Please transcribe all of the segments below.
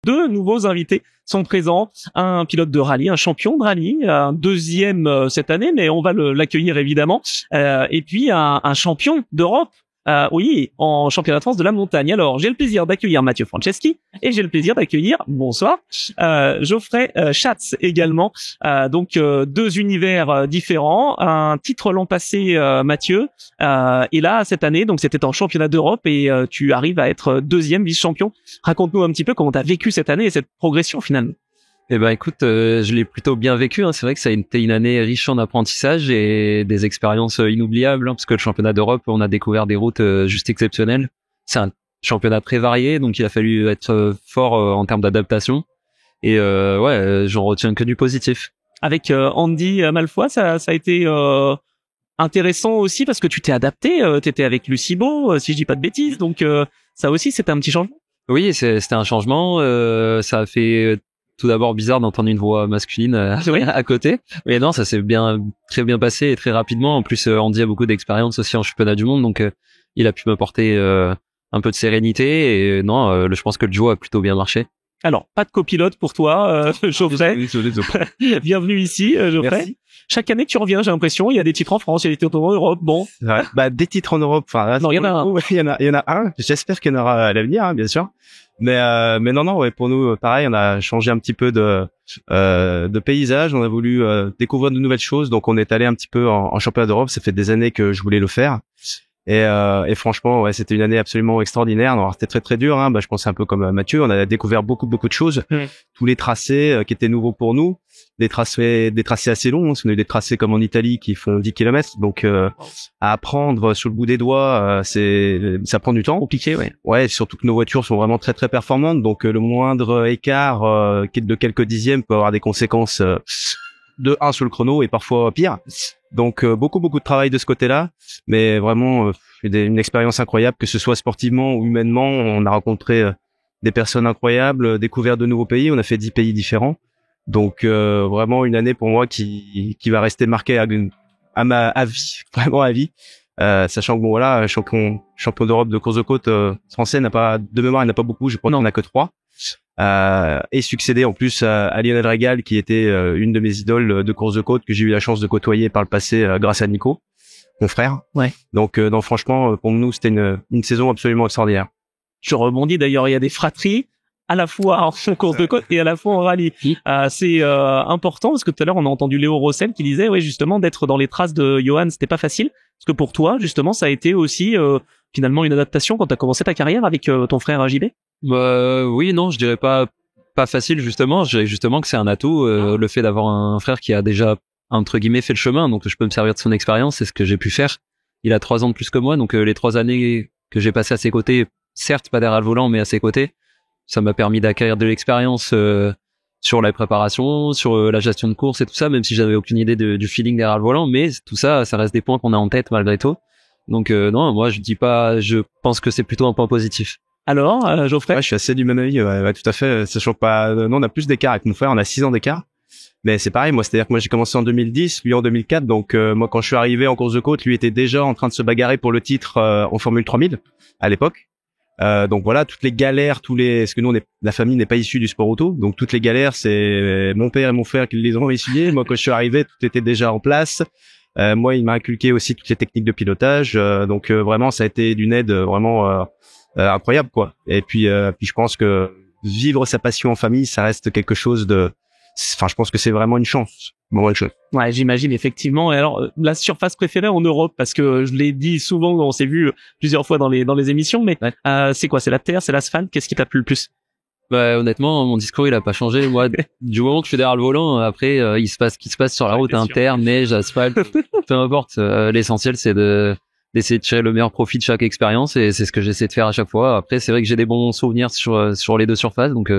Deux nouveaux invités sont présents. Un pilote de rallye, un champion de rallye, un deuxième cette année, mais on va l'accueillir évidemment. Et puis un champion d'Europe. Oui, en championnat de France de la montagne. Alors, j'ai le plaisir d'accueillir Mathieu Franceschi et j'ai le plaisir d'accueillir, bonsoir, Geoffrey Schatz également. Donc, deux univers différents. Un titre l'an passé, Mathieu. Et là, cette année, donc c'était en championnat d'Europe et tu arrives à être deuxième vice-champion. Raconte-nous un petit peu comment tu as vécu cette année et cette progression finalement. Eh ben écoute, je l'ai plutôt bien vécu. C'est vrai que ça a été une année riche en apprentissage et des expériences inoubliables. Parce que le championnat d'Europe, on a découvert des routes juste exceptionnelles. C'est un championnat très varié, donc il a fallu être fort en termes d'adaptation. Et j'en retiens que du positif. Avec Andy Malfoy, ça a été intéressant aussi parce que tu t'es adapté. T'étais avec Lucie Beau, si je dis pas de bêtises. Donc ça aussi, c'était un petit changement. Oui, c'était un changement. Ça a fait tout d'abord bizarre d'entendre une voix masculine à côté, mais non, ça s'est très bien passé et très rapidement. En plus, Andy a beaucoup d'expérience aussi en championnat du monde, donc il a pu m'apporter un peu de sérénité. Et non, je pense que le duo a plutôt bien marché. Alors, pas de copilote pour toi, Geoffrey. Bienvenue ici, Geoffrey. Merci. Chaque année que tu reviens, j'ai l'impression, il y a des titres en France, il y a des titres en Europe. Bon. Ouais. Des titres en Europe. Enfin, là, non, il y en a un. Il y en a un. J'espère qu'il y en aura à l'avenir, hein, bien sûr. Mais non, ouais, pour nous, pareil, on a changé un petit peu de paysage. On a voulu découvrir de nouvelles choses. Donc, on est allé un petit peu en championnat d'Europe. Ça fait des années que je voulais le faire. Et franchement, ouais, c'était une année absolument extraordinaire. Alors, c'était très très dur. Hein. Je pense un peu comme Mathieu. On a découvert beaucoup de choses. Tous les tracés qui étaient nouveaux pour nous. Des tracés assez longs. On a eu des tracés comme en Italie qui font 10 kilomètres. Donc, à apprendre sur le bout des doigts, ça prend du temps. Compliqué, ouais. Ouais, surtout que nos voitures sont vraiment très très performantes. Donc, le moindre écart de quelques dixièmes peut avoir des conséquences de 1 sur le chrono et parfois pire. Donc, beaucoup de travail de ce côté-là. Mais vraiment, une expérience incroyable, que ce soit sportivement ou humainement. On a rencontré des personnes incroyables, découvert de nouveaux pays. On a fait 10 pays différents. Donc vraiment une année pour moi qui va rester marquée à vie, vraiment à vie. Sachant que bon voilà, champion d'Europe de course de côte français n'a pas de mémoire, il n'a pas beaucoup, je crois qu'il n'y en a que 3. Et succédé en plus à Lionel Régal qui était une de mes idoles de course de côte que j'ai eu la chance de côtoyer par le passé grâce à Nico, mon frère. Ouais. Donc non, franchement pour nous c'était une saison absolument extraordinaire. Je rebondis d'ailleurs, il y a des fratries à la fois en course de côte et à la fois en rallye. C'est important parce que tout à l'heure on a entendu Léo Rossel qui disait justement d'être dans les traces de Johan, c'était pas facile. Parce que pour toi justement ça a été aussi finalement une adaptation quand tu as commencé ta carrière avec ton frère JB. Oui, non, je dirais pas facile justement. Je dirais justement que c'est un atout le fait d'avoir un frère qui a déjà entre guillemets fait le chemin, donc je peux me servir de son expérience, c'est ce que j'ai pu faire. Il a 3 ans de plus que moi, donc les 3 années que j'ai passées à ses côtés, certes pas derrière le volant mais à ses côtés. Ça m'a permis d'acquérir de l'expérience sur la préparation, sur la gestion de course et tout ça, même si j'avais aucune idée du feeling derrière le volant, mais tout ça, ça reste des points qu'on a en tête malgré tout. Donc non, moi je pense que c'est plutôt un point positif. Alors, Geoffrey? Ouais, je suis assez du même avis, ouais, tout à fait. Sachant pas, non, on a plus d'écart avec mon frère, on a 6 ans d'écart. Mais c'est pareil, moi, c'est-à-dire que moi j'ai commencé en 2010, lui en 2004, donc moi quand je suis arrivé en course de côte, lui était déjà en train de se bagarrer pour le titre en Formule 3000 à l'époque. Donc voilà, toutes les galères, parce que nous la famille n'est pas issue du sport auto, donc toutes les galères, c'est mon père et mon frère qui les ont essuyées. Moi, quand je suis arrivé, tout était déjà en place. Moi, il m'a inculqué aussi toutes les techniques de pilotage, donc vraiment, ça a été d'une aide vraiment incroyable, quoi. Et puis je pense que vivre sa passion en famille, ça reste quelque chose je pense que c'est vraiment une chance. Ouais, j'imagine effectivement. Et alors, la surface préférée en Europe, parce que je l'ai dit souvent, on s'est vu plusieurs fois dans les émissions, mais c'est quoi? C'est la terre, c'est l'asphalte? Qu'est-ce qui t'a plu le plus? Honnêtement, mon discours il a pas changé. Moi, du moment que je suis derrière le volant, après il se passe ce qui se passe sur la route, terre, neige, asphalte, peu importe. L'essentiel c'est d'essayer de tirer le meilleur profit de chaque expérience et c'est ce que j'essaie de faire à chaque fois. Après, c'est vrai que j'ai des bons souvenirs sur les deux surfaces, donc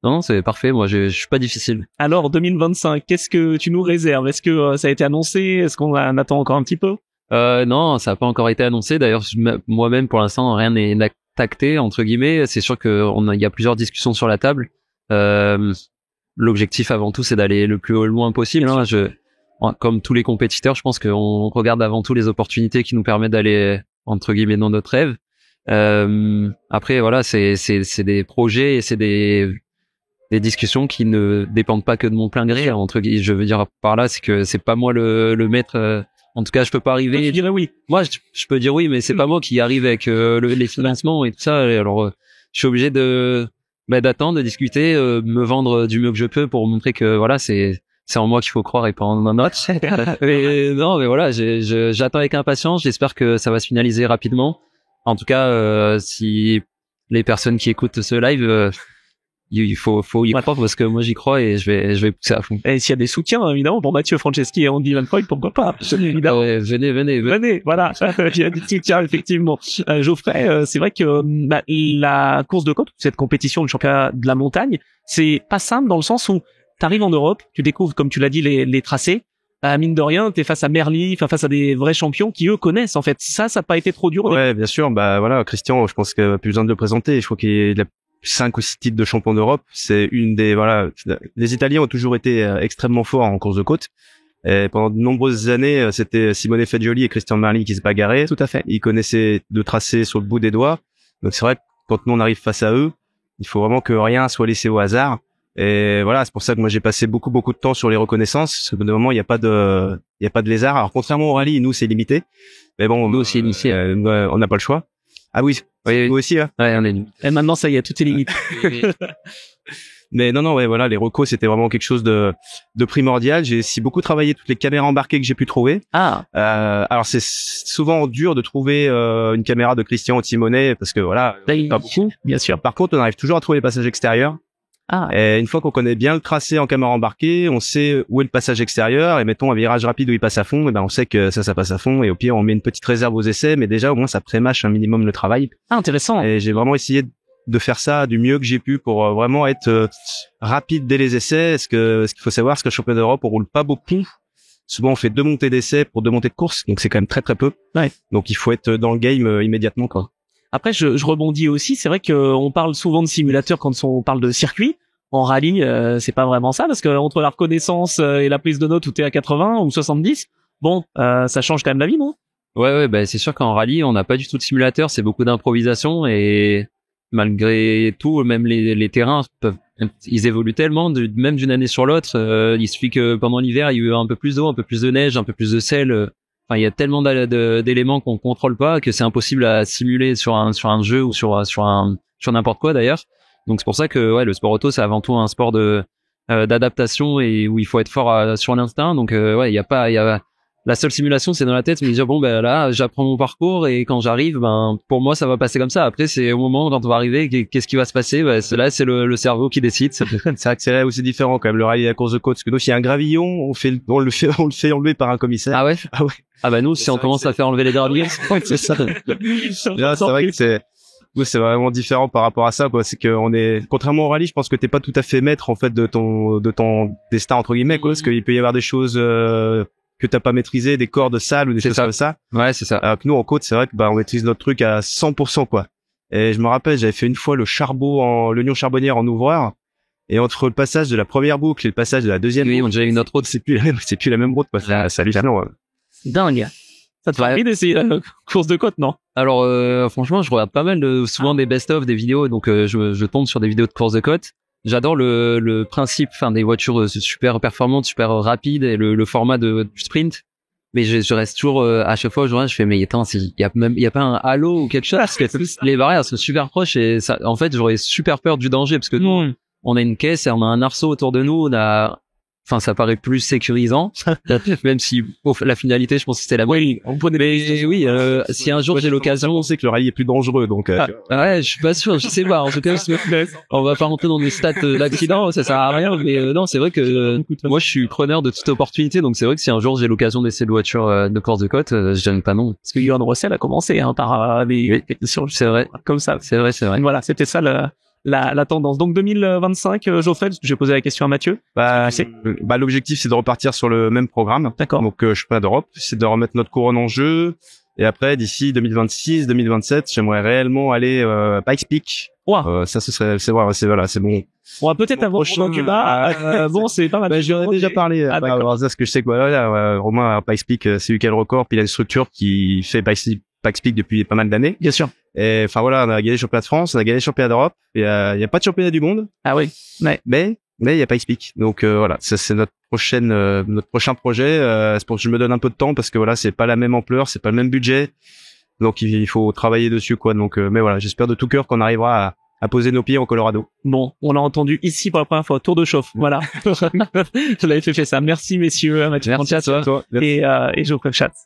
non, c'est parfait. Moi, je suis pas difficile. Alors, 2025, qu'est-ce que tu nous réserves? Est-ce que ça a été annoncé? Est-ce qu'on en attend encore un petit peu? Non, ça a pas encore été annoncé. D'ailleurs, moi-même, pour l'instant, rien n'est tacté, entre guillemets. C'est sûr il y a plusieurs discussions sur la table. L'objectif, avant tout, c'est d'aller le plus loin possible. Hein. Comme tous les compétiteurs, je pense qu'on regarde avant tout les opportunités qui nous permettent d'aller, entre guillemets, dans notre rêve. Après, voilà, c'est des projets et c'est des des discussions qui ne dépendent pas que de mon plein gré. Entre guillemets, je veux dire par là, c'est que c'est pas moi le maître. En tout cas, je peux pas arriver. Je dirais oui. Moi, je peux dire oui, mais c'est pas moi qui arrive avec les financements et tout ça. Et alors, je suis obligé d'attendre, de discuter, me vendre du mieux que je peux pour montrer que voilà, c'est en moi qu'il faut croire et pas en un autre. Mais non, mais voilà, j'attends avec impatience. J'espère que ça va se finaliser rapidement. En tout cas, si les personnes qui écoutent ce live, il faut y croire parce que moi j'y crois et je vais pousser à fond. Et s'il y a des soutiens, évidemment, pour Mathieu Franceschi et Andy Van Foyt, pourquoi pas? Évidemment. Ouais, venez. Voilà. Il y a des soutiens, effectivement. Geoffrey, c'est vrai que la course de côte, cette compétition du championnat de la montagne, c'est pas simple dans le sens où t'arrives en Europe, tu découvres, comme tu l'as dit, les tracés. Mine de rien, t'es face à Merli, face à des vrais champions qui eux connaissent en fait. Ça n'a pas été trop dur. Ouais, bien sûr. Bah voilà, Christian, je pense qu'il n'y a plus besoin de le présenter. Je crois qu'il a 5 ou 6 titres de champion d'Europe. C'est une des les Italiens ont toujours été extrêmement forts en course de côte. Et pendant de nombreuses années, c'était Simone Fagioli et Christian Merli qui se bagarraient. Tout à fait. Ils connaissaient de tracés sur le bout des doigts. Donc c'est vrai que quand nous on arrive face à eux, il faut vraiment que rien soit laissé au hasard. Et voilà, c'est pour ça que moi j'ai passé beaucoup de temps sur les reconnaissances. Parce que de moment il n'y a pas de lézard. Alors contrairement au rallye, nous c'est limité. Mais bon, nous aussi limité. On n'a pas le choix. Ah oui, oui. Nous aussi. Hein. Ouais, on est nul. Et maintenant ça y est, tout est limité. Mais non, ouais, voilà, les recos c'était vraiment quelque chose de primordial. J'ai aussi beaucoup travaillé toutes les caméras embarquées que j'ai pu trouver. Alors c'est souvent dur de trouver une caméra de Christian ou de Simone parce que voilà, pas beaucoup. Bien sûr. Par contre, on arrive toujours à trouver les passages extérieurs. Et une fois qu'on connaît bien le tracé en caméra embarquée, on sait où est le passage extérieur et mettons un virage rapide où il passe à fond, et ben on sait que ça passe à fond et au pire on met une petite réserve aux essais, mais déjà au moins ça pré-mâche un minimum le travail. Intéressant. Et j'ai vraiment essayé de faire ça du mieux que j'ai pu pour vraiment être rapide dès les essais. Ce qu'il faut savoir, c'est que le championnat d'Europe on roule pas beaucoup. Souvent on fait 2 montées d'essais pour 2 montées de course, donc c'est quand même très peu. Ouais. Donc il faut être dans le game immédiatement quoi. Après, je rebondis aussi. C'est vrai qu'on parle souvent de simulateurs quand on parle de circuit. En rallye, c'est pas vraiment ça parce que entre la reconnaissance et la prise de notes où t'es à 80 ou 70, bon, ça change quand même la vie, non? Ouais, bah c'est sûr qu'en rallye, on n'a pas du tout de simulateur, c'est beaucoup d'improvisation et malgré tout, même les terrains ils évoluent tellement, même d'une année sur l'autre. Il suffit que pendant l'hiver, il y a eu un peu plus d'eau, un peu plus de neige, un peu plus de sel. Enfin, il y a tellement d'éléments qu'on contrôle pas que c'est impossible à simuler sur un jeu ou sur n'importe quoi d'ailleurs. Donc c'est pour ça que ouais, le sport auto c'est avant tout un sport d'adaptation et où il faut être fort sur l'instinct. Donc ouais, il y a la seule simulation c'est dans la tête, me dire bon ben là j'apprends mon parcours et quand j'arrive ben pour moi ça va passer comme ça. Après c'est au moment quand on va arriver qu'est-ce qui va se passer, c'est le cerveau qui décide. C'est vrai que c'est aussi différent quand même le rallye et la course de côte parce que nous s'il y a un gravillon on le fait enlever par un commissaire. Ah ouais. Ah bah nous si on commence à faire enlever les gravillons c'est ça. Là, c'est vrai que c'est vraiment différent par rapport à ça quoi. C'est que contrairement au rallye, je pense que t'es pas tout à fait maître en fait de ton destin entre guillemets quoi, parce qu'il peut y avoir des choses que t'as pas maîtrisé, des cordes sales ou des choses comme ça. Ouais, c'est ça. Alors que nous en côte, c'est vrai que on maîtrise notre truc à 100% quoi. Et je me rappelle, j'avais fait une fois l'oignon charbonnière en ouvreur. Et entre le passage de la première boucle et le passage de la deuxième boucle, on dirait une autre route, c'est plus la même route quoi. Ça hallucinant. Dingue. Ça te fait envie d'essayer la course de côte, non? Alors franchement, je regarde pas mal souvent des best-of, des vidéos, donc je tombe sur des vidéos de course de côte. J'adore le principe, des voitures super performantes, super rapides et le format du sprint. Mais je reste toujours à chaque fois, je fais mais attends, il y a pas un halo ou quelque chose parce que les barrières sont super proches et ça, en fait, j'aurais super peur du danger parce que nous, on a une caisse et on a un arceau autour de nous, ça paraît plus sécurisant, même si la finalité, je pense que c'était la bonne. Oui, si un jour j'ai l'occasion, on sait que le rallye est plus dangereux, donc. Ouais, je suis pas sûr, je sais pas. En tout cas, on va pas rentrer dans des stats d'accident, ça sert à rien. Mais non, c'est vrai que moi, je suis preneur de toute opportunité, donc c'est vrai que si un jour j'ai l'occasion d'essayer de voiture de course de côte, je donne pas non. Parce que Johan Rossel a commencé par des questions, c'est vrai, comme ça. C'est vrai. Voilà, c'était ça la tendance. Donc 2025, Geoffrey, j'ai posé la question à Mathieu. L'objectif c'est de repartir sur le même programme. D'accord. Donc championnat d'Europe, c'est de remettre notre couronne en jeu. Et après, d'ici 2026, 2027, j'aimerais réellement aller Pikes Peak. Wow. Ça c'est bon. On va peut-être avoir bon, c'est pas mal. J'en ai déjà parlé. Parce que je sais que Romain à Pikes Peak, c'est lui qui a le record. Puis il a une structure qui fait Pikes Pax Peak depuis pas mal d'années. Bien sûr. Et enfin voilà, on a gagné le championnat de France, on a gagné le championnat d'Europe. Il y a pas de championnat du monde, Ah oui. Ouais. mais il y a Pax Peak. Donc voilà, ça c'est notre prochain projet. C'est pour que je me donne un peu de temps parce que voilà, c'est pas la même ampleur, c'est pas le même budget. Donc il faut travailler dessus quoi. Donc mais voilà, j'espère de tout cœur qu'on arrivera à poser nos pieds en Colorado. Bon, on l'a entendu ici pour la première fois, tour de chauffe. Voilà. Je l'avais fait ça. Merci messieurs, Mathieu Merci à Franchat toi. et Geoffrey Schatz.